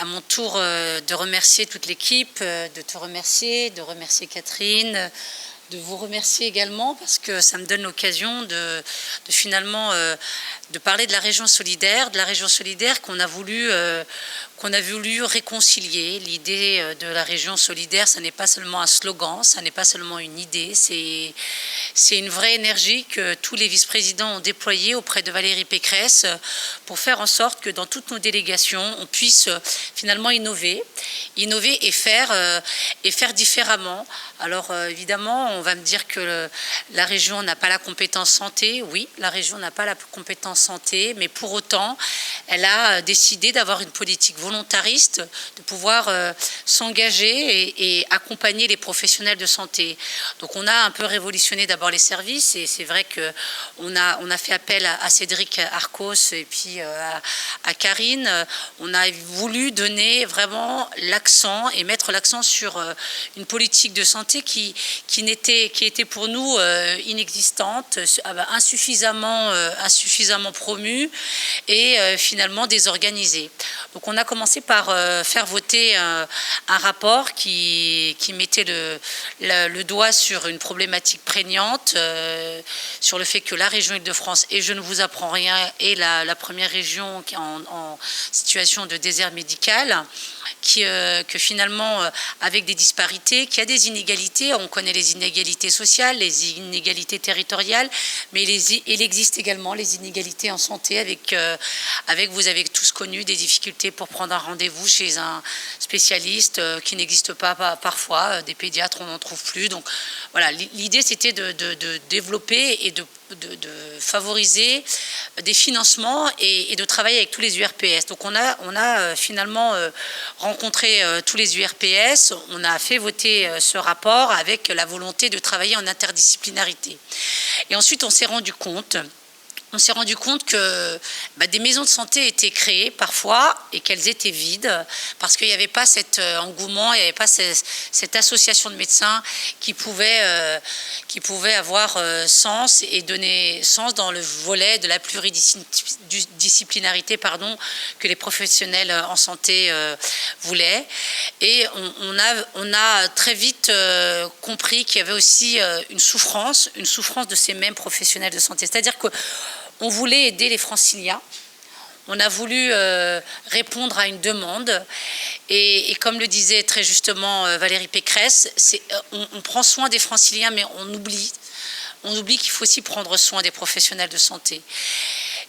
à mon tour de remercier toute l'équipe, de te remercier, de remercier Catherine, de vous remercier également parce que ça me donne l'occasion de finalement de parler de la région solidaire qu'on a voulu réconcilier. L'idée de la région solidaire, ça n'est pas seulement un slogan, ça n'est pas seulement une idée, c'est une vraie énergie que tous les vice-présidents ont déployée auprès de Valérie Pécresse pour faire en sorte que dans toutes nos délégations, on puisse finalement innover et faire différemment. Alors évidemment, on va me dire que la région n'a pas la compétence santé. Oui, la région n'a pas la compétence santé, mais pour autant, elle a décidé d'avoir une politique volontariste, de pouvoir s'engager et accompagner les professionnels de santé. Donc on a un peu révolutionné d'abord les services et c'est vrai qu'on a fait appel à Cédric Arcos et puis à Karine. On a voulu donner vraiment l'accent et mettre l'accent sur une politique de santé qui était pour nous inexistante, insuffisamment promue et finalement désorganisée. Donc on a commencé par faire voter un rapport qui mettait le doigt sur une problématique prégnante, sur le fait que la région Île-de-France, et je ne vous apprends rien, est la première région qui est en situation de désert médical, que finalement, avec des disparités, qu'il y a des inégalités, on connaît les inégalités sociales, les inégalités territoriales, mais il existe également les inégalités en santé vous avez tous connu des difficultés pour prendre un rendez-vous chez un spécialiste qui n'existe pas parfois, des pédiatres on n'en trouve plus. Donc voilà, l'idée c'était de développer et de favoriser des financements et de travailler avec tous les URPS. Donc on a finalement rencontré tous les URPS, on a fait voter ce rapport avec la volonté de travailler en interdisciplinarité. Et ensuite on s'est rendu compte que des maisons de santé étaient créées parfois et qu'elles étaient vides parce qu'il n'y avait pas cet engouement, il n'y avait pas cette association de médecins qui pouvait avoir sens et donner sens dans le volet de la pluridisciplinarité que les professionnels en santé voulaient. Et on a très vite compris qu'il y avait aussi une souffrance de ces mêmes professionnels de santé. C'est-à-dire que on voulait aider les franciliens, on a voulu répondre à une demande et comme le disait très justement Valérie Pécresse, on prend soin des franciliens mais on oublie qu'il faut aussi prendre soin des professionnels de santé.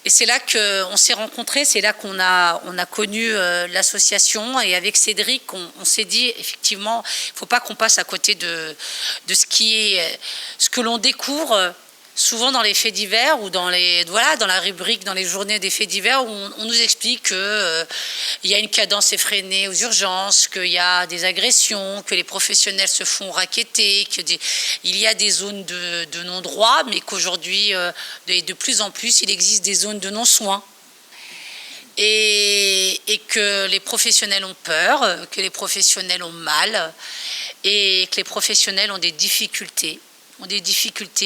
Et c'est là qu'on s'est rencontrés, c'est là qu'on a connu l'association et avec Cédric, on s'est dit effectivement, il ne faut pas qu'on passe à côté de ce que l'on découvre souvent dans les faits divers ou dans la rubrique, dans les journées des faits divers où on nous explique qu'il y a une cadence effrénée aux urgences, qu'il y a des agressions, que les professionnels se font racketter, qu'il y a des zones de non-droit, mais qu'aujourd'hui, de plus en plus, il existe des zones de non-soins. Et que les professionnels ont peur, que les professionnels ont mal et que les professionnels ont des difficultés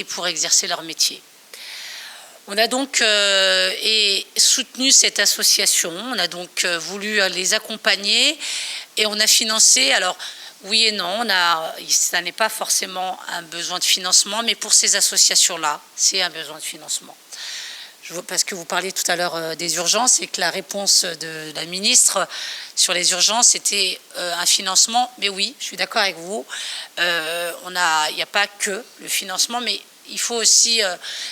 pour exercer leur métier. On a donc soutenu cette association, on a donc voulu les accompagner et on a financé, alors oui et non, ça n'est pas forcément un besoin de financement, mais pour ces associations-là, c'est un besoin de financement. Parce que vous parliez tout à l'heure des urgences et que la réponse de la ministre sur les urgences était un financement. Mais oui, je suis d'accord avec vous. Il n'y a pas que le financement, mais il faut aussi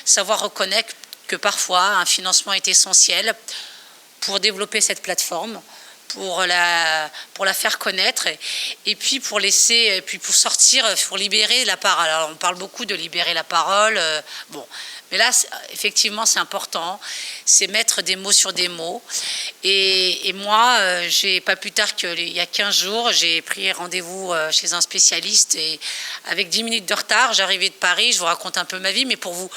savoir reconnaître que parfois un financement est essentiel pour développer cette plateforme, pour la faire connaître et puis pour libérer la parole. Alors on parle beaucoup de libérer la parole, mais là effectivement c'est important, c'est mettre des mots sur des mots et moi j'ai pas plus tard qu'il y a 15 jours j'ai pris rendez-vous chez un spécialiste et avec 10 minutes de retard j'arrivais de Paris, je vous raconte un peu ma vie, mais pour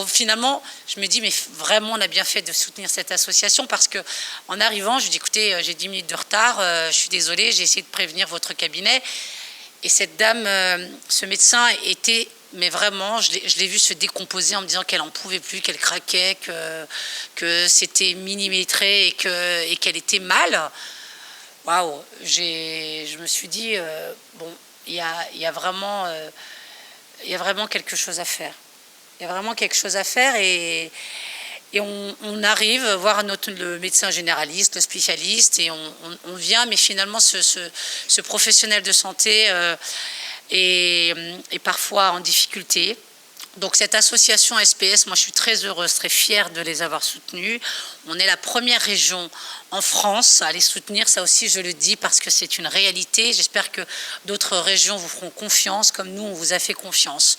finalement je me dis mais vraiment on a bien fait de soutenir cette association parce que en arrivant je lui dis écoutez j'ai 10 minutes de retard, je suis désolée, j'ai essayé de prévenir votre cabinet et cette dame, ce médecin était, mais vraiment, je l'ai vu se décomposer en me disant qu'elle n'en pouvait plus, qu'elle craquait, que c'était millimétré et qu'elle était mal. waouh, je me suis dit, bon, il y a vraiment, il y a vraiment quelque chose à faire. Il y a vraiment quelque chose à faire et on arrive voir le médecin généraliste, le spécialiste, et on vient, mais finalement ce professionnel de santé est parfois en difficulté. Donc cette association SPS, moi je suis très heureuse, très fière de les avoir soutenus. On est la première région en France à les soutenir, ça aussi je le dis parce que c'est une réalité. J'espère que d'autres régions vous feront confiance comme nous on vous a fait confiance.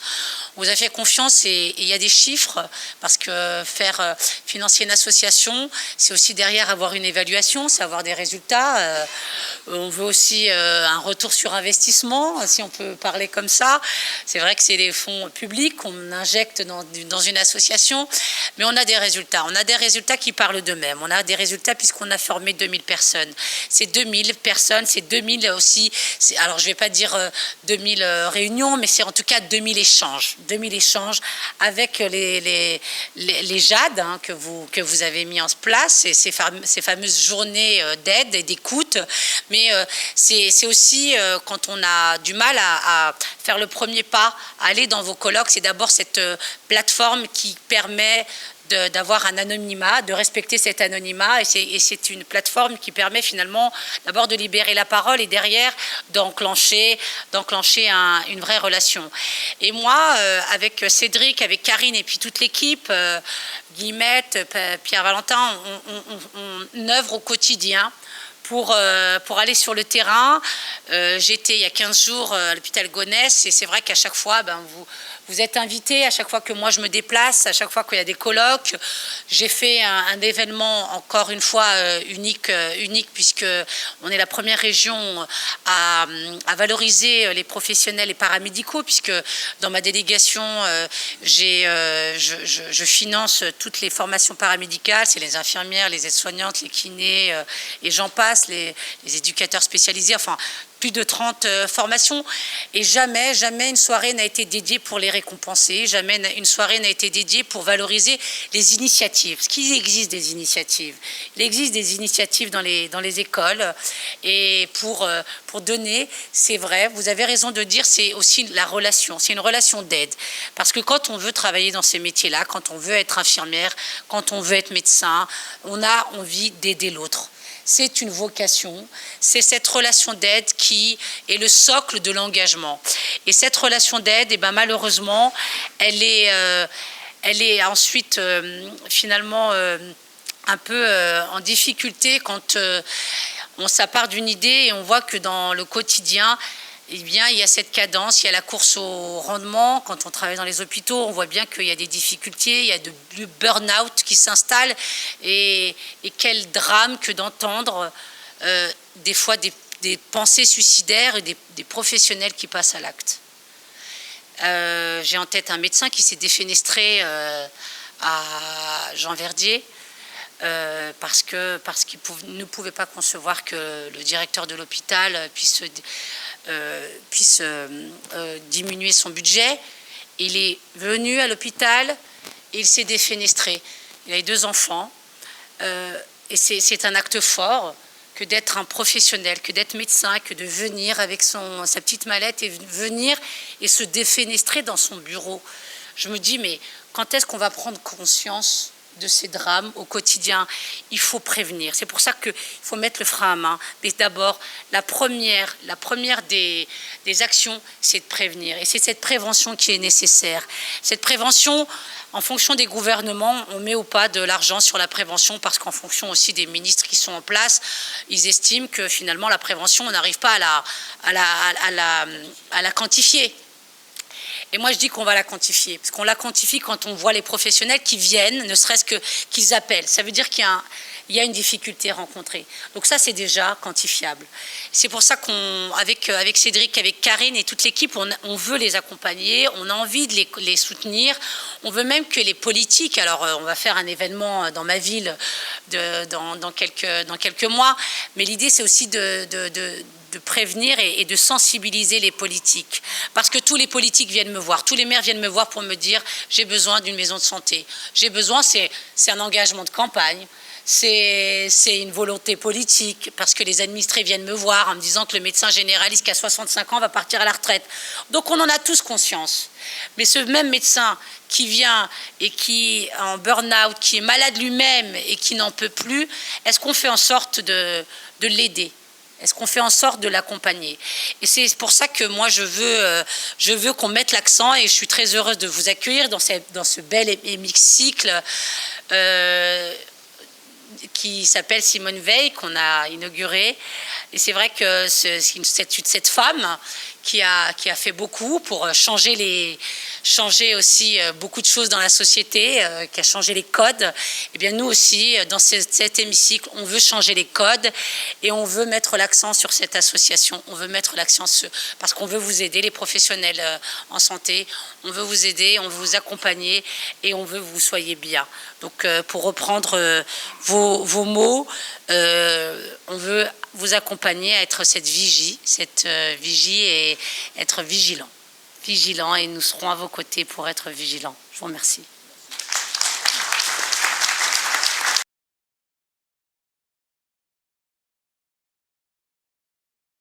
On vous a fait confiance et il y a des chiffres parce que financer une association, c'est aussi derrière avoir une évaluation, c'est avoir des résultats. On veut aussi un retour sur investissement, si on peut parler comme ça. C'est vrai que c'est des fonds publics qu'on injecte dans une association, mais on a des résultats. On a des résultats qui parlent d'eux-mêmes. On a des résultats puisqu'on a formé 2000 personnes. Ces 2000 personnes, c'est 2000 aussi, alors je ne vais pas dire 2000 réunions, mais c'est en tout cas 2000 échanges. 2000 échanges avec les JAD hein, que vous avez mis en place, et ces fameuses journées d'aide et d'écoute. Mais c'est aussi quand on a du mal à faire le premier pas, à aller dans vos colloques, c'est d'abord cette plateforme qui permet d'avoir un anonymat, de respecter cet anonymat, et c'est une plateforme qui permet finalement d'abord de libérer la parole et derrière d'enclencher une vraie relation. Et moi, avec Cédric, avec Karine et puis toute l'équipe, Guillemette, Pierre Valentin, on œuvre au quotidien pour aller sur le terrain. J'étais il y a 15 jours à l'hôpital Gonesse et c'est vrai qu'à chaque fois, vous êtes invités, à chaque fois que moi je me déplace, à chaque fois qu'il y a des colloques. J'ai fait un événement encore une fois unique puisque on est la première région à valoriser les professionnels et paramédicaux, puisque dans ma délégation, je finance toutes les formations paramédicales, c'est les infirmières, les aides-soignantes, les kinés, et j'en passe, les éducateurs spécialisés, enfin plus de 30 formations, et jamais une soirée n'a été dédiée pour les récompenser, jamais une soirée n'a été dédiée pour valoriser les initiatives. Parce qu'il existe des initiatives. Il existe des initiatives dans les écoles, et pour donner, c'est vrai, vous avez raison de dire, c'est aussi la relation, c'est une relation d'aide. Parce que quand on veut travailler dans ces métiers-là, quand on veut être infirmière, quand on veut être médecin, on a envie d'aider l'autre. C'est une vocation, c'est cette relation d'aide qui est le socle de l'engagement. Et cette relation d'aide, malheureusement, elle est ensuite finalement un peu en difficulté quand ça part d'une idée et on voit que dans le quotidien, eh bien, il y a cette cadence, il y a la course au rendement. Quand on travaille dans les hôpitaux, on voit bien qu'il y a des difficultés, il y a du burn-out qui s'installe. Et quel drame que d'entendre des fois des pensées suicidaires et des professionnels qui passent à l'acte. J'ai en tête un médecin qui s'est défenestré à Jean Verdier. Parce qu'il ne pouvait pas concevoir que le directeur de l'hôpital puisse diminuer son budget. Il est venu à l'hôpital et il s'est défenestré. Il a eu 2 enfants et c'est un acte fort que d'être un professionnel, que d'être médecin, que de venir avec sa petite mallette et venir et se défenestrer dans son bureau. Je me dis, mais quand est-ce qu'on va prendre conscience de ces drames au quotidien? Il faut prévenir. C'est pour ça qu'il faut mettre le frein à main. Mais d'abord, la première des actions, c'est de prévenir. Et c'est cette prévention qui est nécessaire. Cette prévention, en fonction des gouvernements, on met ou pas de l'argent sur la prévention parce qu'en fonction aussi des ministres qui sont en place, ils estiment que finalement la prévention, on n'arrive pas à la quantifier. Et moi, je dis qu'on va la quantifier, parce qu'on la quantifie quand on voit les professionnels qui viennent, ne serait-ce qu'ils appellent. Ça veut dire qu'il y a une difficulté rencontrée. Donc ça, c'est déjà quantifiable. C'est pour ça qu'avec Cédric, avec Karine et toute l'équipe, on veut les accompagner, on a envie de les soutenir. On veut même que les politiques, alors on va faire un événement dans ma ville dans quelques mois, mais l'idée, c'est aussi de prévenir et de sensibiliser les politiques. Parce que tous les politiques viennent me voir, tous les maires viennent me voir pour me dire j'ai besoin d'une maison de santé. J'ai besoin, c'est un engagement de campagne, c'est une volonté politique, parce que les administrés viennent me voir en me disant que le médecin généraliste qui a 65 ans va partir à la retraite. Donc on en a tous conscience. Mais ce même médecin qui vient et qui est en burn-out, qui est malade lui-même et qui n'en peut plus, est-ce qu'on fait en sorte de l'aider ? Est-ce qu'on fait en sorte de l'accompagner? Et c'est pour ça que moi, je veux qu'on mette l'accent, et je suis très heureuse de vous accueillir dans ce bel hémicycle qui s'appelle Simone Veil, qu'on a inauguré. Et c'est vrai que cette femme qui a fait beaucoup pour changer aussi beaucoup de choses dans la société, qui a changé les codes. Et bien nous aussi, dans cet hémicycle, on veut changer les codes et on veut mettre l'accent sur cette association. On veut mettre l'accent parce qu'on veut vous aider, les professionnels en santé. On veut vous aider, on veut vous accompagner et on veut que vous soyez bien. Donc pour reprendre vos mots, on veut vous accompagner à être cette vigie et être vigilant, et nous serons à vos côtés pour être vigilants. Je vous remercie.